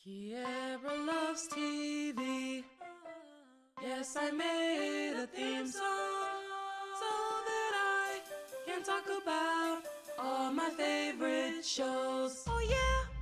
Kiera loves TV. Yes, I made a theme song so that I can talk about all my favorite shows. Oh yeah!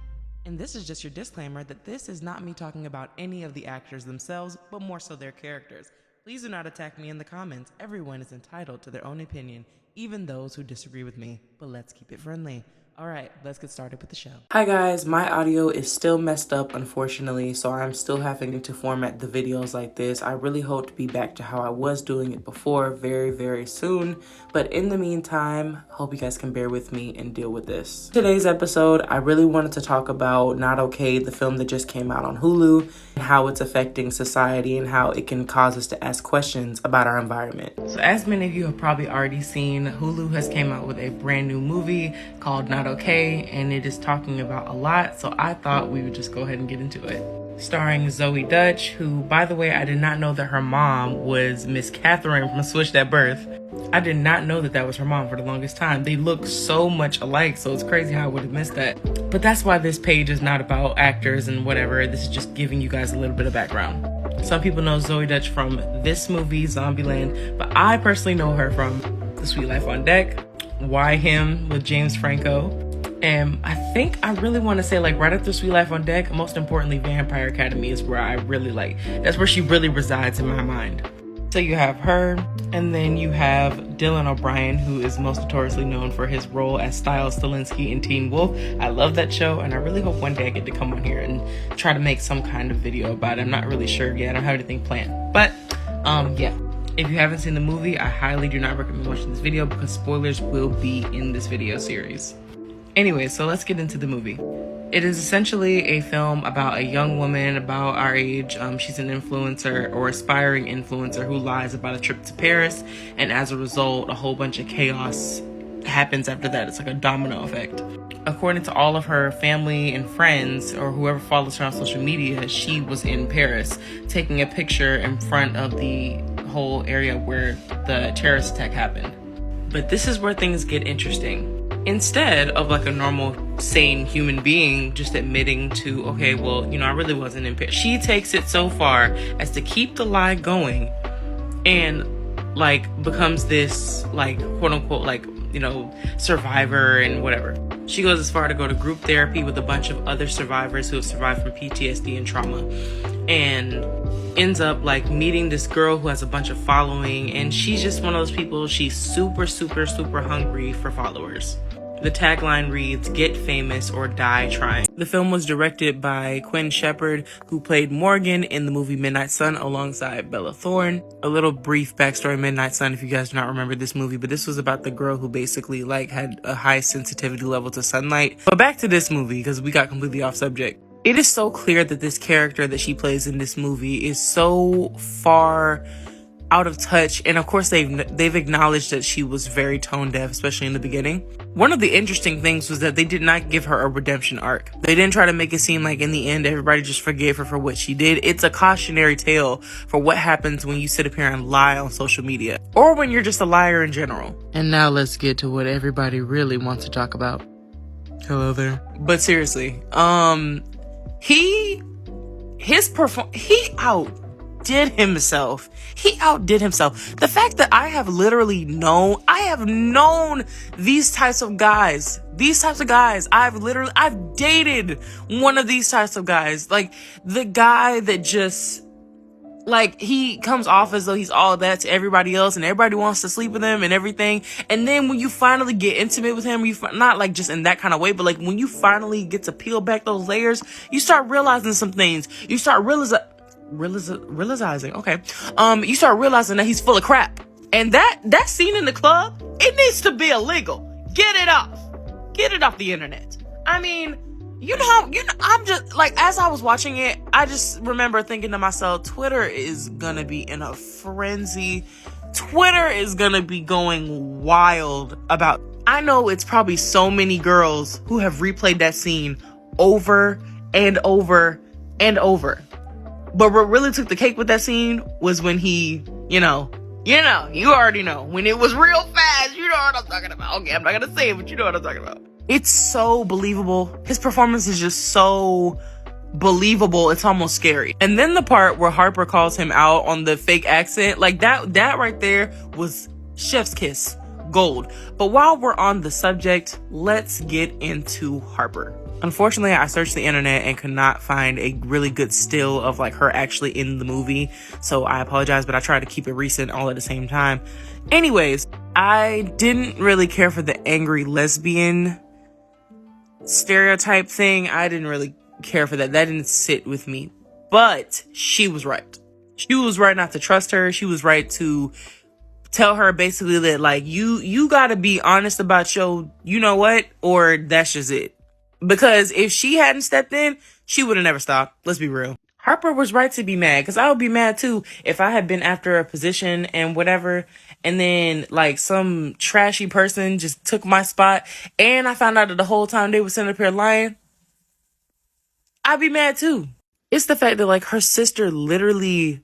And this is just your disclaimer that this is not me talking about any of the actors themselves, but more so their characters. Please do not attack me in the comments. Everyone is entitled to their own opinion, even those who disagree with me. But let's keep it friendly. All right, let's get started with the show. Hi guys, my audio is still messed up, unfortunately, so I'm still having to format the videos like this. I really hope to be back to how I was doing it before very, very soon. But in the meantime, hope you guys can bear with me and deal with this. Today's episode, I really wanted to talk about Not Okay, the film that just came out on Hulu, and how it's affecting society and how it can cause us to ask questions about our environment. So as many of you have probably already seen, Hulu has came out with a brand new movie called Not Okay, and it is talking about a lot, so I thought we would just go ahead and get into it. Starring Zoe Dutch, who, by the way, I did not know that her mom was Miss Catherine from Switched at Birth. I did not know that that was her mom for the longest time. They look so much alike, so it's crazy how I would have missed that. But that's why this page is not about actors and whatever. This is just giving you guys a little bit of background. Some people know Zoe Dutch from this movie, Zombieland, but I personally know her from The Suite Life on Deck, Why Him with James Franco. And I think I really want to say, like, right after Suite Life on Deck, most importantly, Vampire Academy is where I really like. That's where she really resides in my mind. So you have her, and then you have Dylan O'Brien, who is most notoriously known for his role as Styles Stilinski in Teen Wolf. I love that show, and I really hope one day I get to come on here and try to make some kind of video about it. I'm not really sure yet. I don't have anything planned. But, yeah. If you haven't seen the movie, I highly do not recommend watching this video because spoilers will be in this video series. Anyway, so let's get into the movie. It is essentially a film about a young woman about our age. She's an influencer or aspiring influencer who lies about a trip to Paris. And as a result, a whole bunch of chaos happens after that. It's like a domino effect. According to all of her family and friends, or whoever follows her on social media, she was in Paris taking a picture in front of the whole area where the terrorist attack happened. But this is where things get interesting. Instead of like a normal, sane human being just admitting to, okay, well, you know, I really wasn't in Paris. She takes it so far as to keep the lie going and like becomes this like quote unquote like, you know, survivor and whatever. She goes as far to go to group therapy with a bunch of other survivors who have survived from PTSD and trauma, and ends up like meeting this girl who has a bunch of following, and she's just one of those people. She's super, super, super hungry for followers. The tagline reads, "Get famous or die trying." The film was directed by Quinn Shepard, who played Morgan in the movie Midnight Sun alongside Bella Thorne. A little brief backstory, Midnight Sun, if you guys do not remember this movie, but this was about the girl who basically like had a high sensitivity level to sunlight. But back to this movie, because we got completely off subject. It is so clear that this character that she plays in this movie is so far out of touch, and of course they've acknowledged that she was very tone deaf, especially in the beginning. One of the interesting things was that they did not give her a redemption arc. They didn't try to make it seem like in the end everybody just forgave her for what she did. It's a cautionary tale for what happens when you sit up here and lie on social media, or when you're just a liar in general. And now let's get to what everybody really wants to talk about. Hello there. But seriously, he outdid himself. He outdid himself. The fact that I have known these types of guys. I've dated one of these types of guys. Like, the guy that just, like, he comes off as though he's all that to everybody else and everybody wants to sleep with him and everything. And then when you finally get intimate with him, not like just in that kind of way, but like when you finally get to peel back those layers, you start realizing some things. You start realizing, okay. You start realizing that he's full of crap. And that scene in the club, it needs to be illegal. Get it off the internet. I mean, you know, I'm just like, as I was watching it, I just remember thinking to myself, Twitter is gonna be in a frenzy. Twitter is gonna be going wild about, I know it's probably so many girls who have replayed that scene over and over and over. But what really took the cake with that scene was when he, you already know, when it was real fast. You know what I'm talking about. Okay, I'm not gonna say it, but you know what I'm talking about. It's so believable. His performance is just so believable. It's almost scary. And then the part where Harper calls him out on the fake accent, like that right there was chef's kiss, gold. But while we're on the subject, let's get into Harper. Unfortunately, I searched the internet and could not find a really good still of like her actually in the movie. So I apologize, but I tried to keep it recent all at the same time. Anyways, I didn't really care for the angry lesbian stereotype thing. I didn't really care for that. That didn't sit with me. But she was right. She was right not to trust her. She was right to tell her basically that like you gotta be honest about your you know what, or that's just it. Because if she hadn't stepped in, she would have never stopped. Let's be real. Harper was right to be mad, because I would be mad too if I had been after a position and whatever, and then like some trashy person just took my spot and I found out that the whole time they were sitting up here lying. I'd be mad too. It's the fact that like her sister literally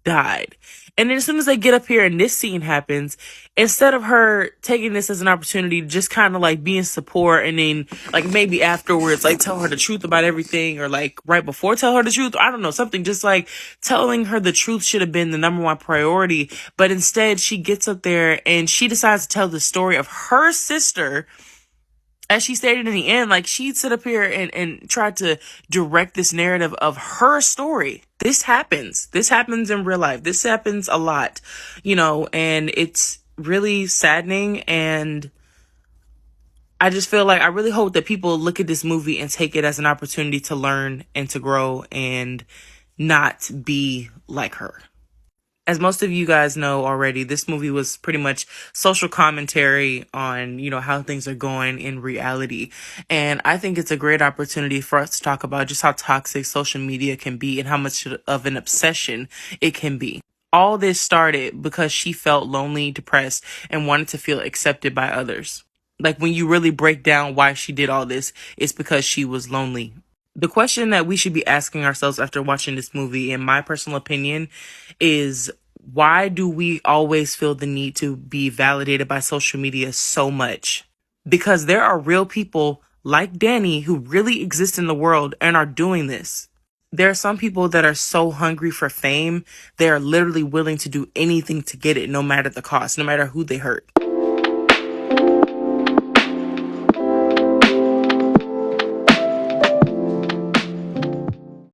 died. And then as soon as they get up here and this scene happens, instead of her taking this as an opportunity to just kind of like be in support, and then like maybe afterwards like tell her the truth about everything, or like right before tell her the truth, I don't know, something just like telling her the truth should have been the number one priority. But instead she gets up there and she decides to tell the story of her sister. As she stated in the end, like she'd sit up here and try to direct this narrative of her story. This happens. This happens in real life. This happens a lot, you know, and it's really saddening. And I just feel like I really hope that people look at this movie and take it as an opportunity to learn and to grow and not be like her. As most of you guys know already, this movie was pretty much social commentary on, you know, how things are going in reality. And I think it's a great opportunity for us to talk about just how toxic social media can be and how much of an obsession it can be. All this started because she felt lonely, depressed, and wanted to feel accepted by others. Like when you really break down why she did all this, it's because she was lonely. The question that we should be asking ourselves after watching this movie, in my personal opinion, is why do we always feel the need to be validated by social media so much? Because there are real people like Danni who really exist in the world and are doing this. There are some people that are so hungry for fame, they are literally willing to do anything to get it, no matter the cost, no matter who they hurt.